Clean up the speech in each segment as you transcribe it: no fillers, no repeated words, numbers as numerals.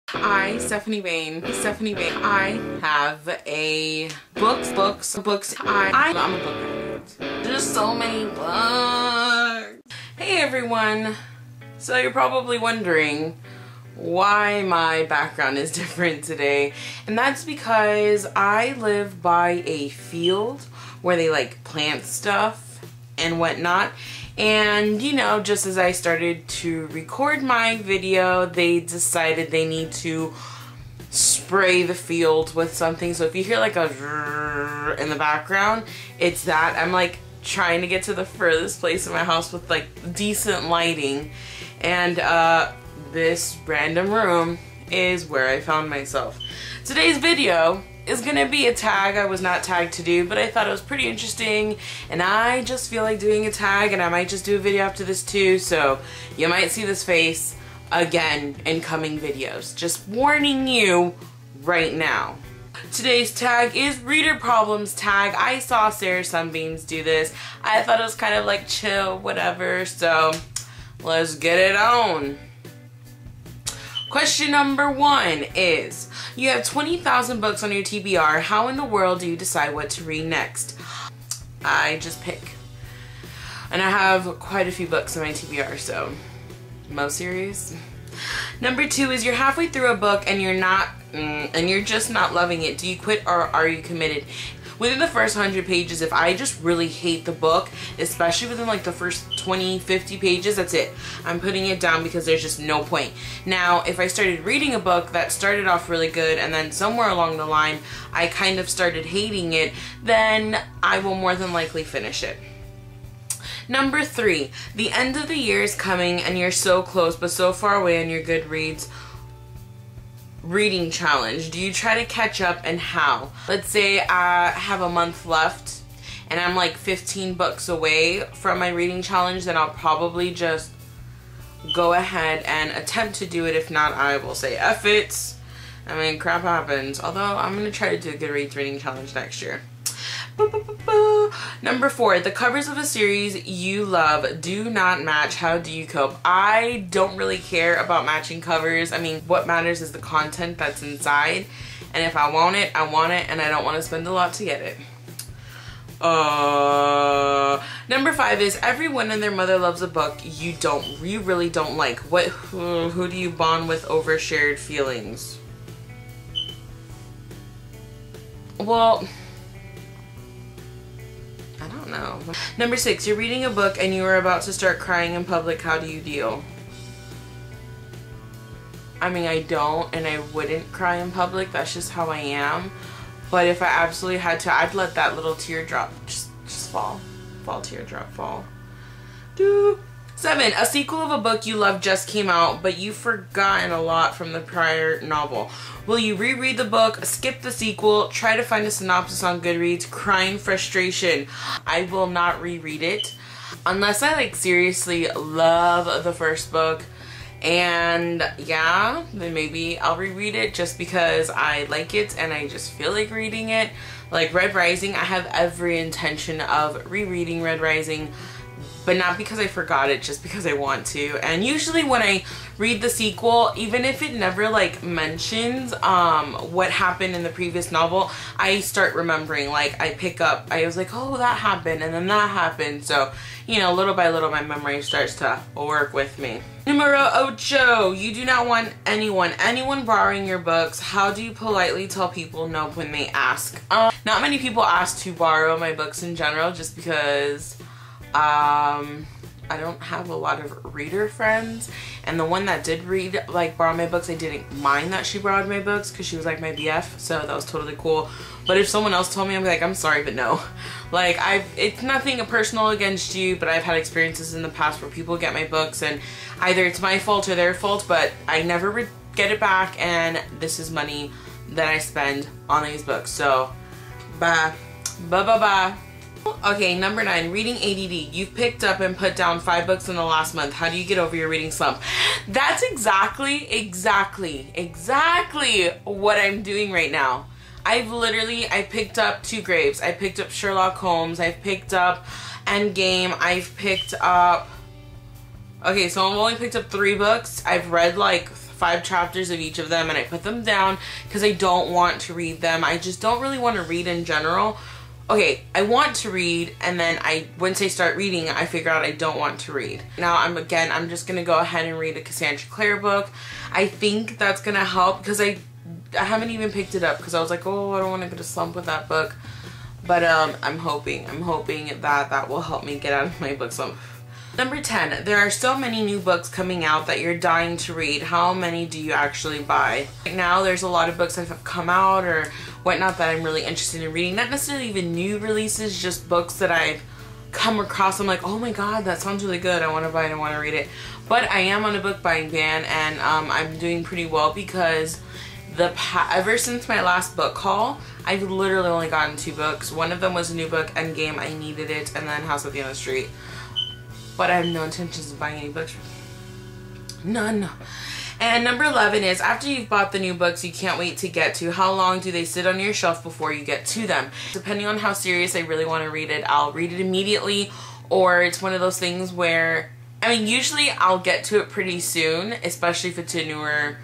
Stephanie Bain, I have a books. I'm a book addict. There's so many books. Hey everyone. So you're probably wondering why my background is different today. And that's because I live by a field where they like plant stuff and whatnot. And you know, just as I started to record my video, they decided they need to spray the field with something. So if you hear like a in the background, it's that. I'm like trying to get to the furthest place in my house with like decent lighting. And this random room is where I found myself. Today's video is gonna be a tag I was not tagged to do, but I thought it was pretty interesting and I just feel like doing a tag, and I might just do a video after this too, so you might see this face again in coming videos. Just warning you right now. Today's tag is reader problems tag. I saw Sarah Sunbeams do this. I thought it was kind of like chill, whatever, so let's get it on. Question number 1 is, you have 20,000 books on your TBR. How in the world do you decide what to read next? I just pick. And I have quite a few books on my TBR, so most serious. Number 2 is, you're halfway through a book and you're just not loving it. Do you quit or are you committed? Within the first 100 pages, if I just really hate the book, especially within like the first 20, 50 pages, that's it. I'm putting it down because there's just no point. Now, if I started reading a book that started off really good and then somewhere along the line I kind of started hating it, then I will more than likely finish it. Number 3, the end of the year is coming and you're so close but so far away on your Goodreads reading challenge. Do you try to catch up, and how? Let's say I have a month left and I'm like 15 books away from my reading challenge, then I'll probably just go ahead and attempt to do it. If not, I will say F it. I mean, crap happens. Although I'm gonna try to do a Goodreads reading challenge next year. Number 4, the covers of a series you love do not match. How do you cope? I don't really care about matching covers. I mean, what matters is the content that's inside. And if I want it, I want it, and I don't want to spend a lot to get it. Number 5 is, everyone and their mother loves a book you really don't like. Who do you bond with over shared feelings? Well, I don't know. Number 6, you're reading a book and you are about to start crying in public. How do you deal? I mean, I don't, and I wouldn't cry in public. That's just how I am. But if I absolutely had to, I'd let that little teardrop just fall. Teardrop, fall. 7, a sequel of a book you love just came out, but you've forgotten a lot from the prior novel. Will you reread the book, skip the sequel, try to find a synopsis on Goodreads, cry in frustration? I will not reread it unless I like seriously love the first book. And yeah, then maybe I'll reread it just because I like it and I just feel like reading it. Like Red Rising, I have every intention of rereading Red Rising, but not because I forgot it, just because I want to. And usually when I read the sequel, even if it never like mentions what happened in the previous novel, I start remembering. Like I was like, oh, that happened and then that happened. So, you know, little by little my memory starts to work with me. Numero 8, you do not want anyone borrowing your books. How do you politely tell people no when they ask? Not many people ask to borrow my books in general, just because I don't have a lot of reader friends, and the one that did borrow my books, I didn't mind that she borrowed my books because she was like my BF, so that was totally cool. But if someone else told me, I'd be like, I'm sorry, but no. Like, it's nothing personal against you, but I've had experiences in the past where people get my books and either it's my fault or their fault, but I never get it back, and this is money that I spend on these books. So bye. Okay, number 9, reading ADD. You've picked up and put down 5 books in the last month. How do you get over your reading slump? That's exactly what I'm doing right now. I picked up 2 Graves. I picked up Sherlock Holmes. I've picked up Endgame. I've picked up... Okay, so I've only picked up 3 books. I've read like 5 chapters of each of them and I put them down because I don't want to read them. I just don't really want to read in general. Okay, I want to read, and then once I start reading, I figure out I don't want to read. Now I'm just gonna go ahead and read a Cassandra Clare book. I think that's gonna help because I haven't even picked it up because I was like, oh, I don't want to get a slump with that book. But I'm hoping that will help me get out of my book slump. Number 10, there are so many new books coming out that you're dying to read. How many do you actually buy? Right now, there's a lot of books that have come out or whatnot that I'm really interested in reading. Not necessarily even new releases, just books that I've come across. I'm like, oh my god, that sounds really good. I want to buy it, I want to read it. But I am on a book buying ban, and I'm doing pretty well because ever since my last book haul, I've literally only gotten 2 books. One of them was a new book, Endgame, I needed it, and then House at the End of the Street. But I have no intentions of buying any books. None. And number 11 is, after you've bought the new books you can't wait to get to, how long do they sit on your shelf before you get to them? Depending on how serious I really want to read it, I'll read it immediately, or it's one of those things where, I mean, usually I'll get to it pretty soon, especially if it's a newer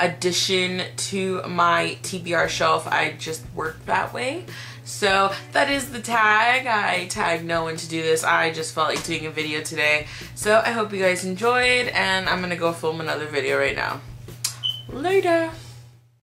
addition to my TBR shelf. I just work that way. So that is the tag. I tagged no one to do this. I just felt like doing a video today. So I hope you guys enjoyed, and I'm gonna go film another video right now. Later.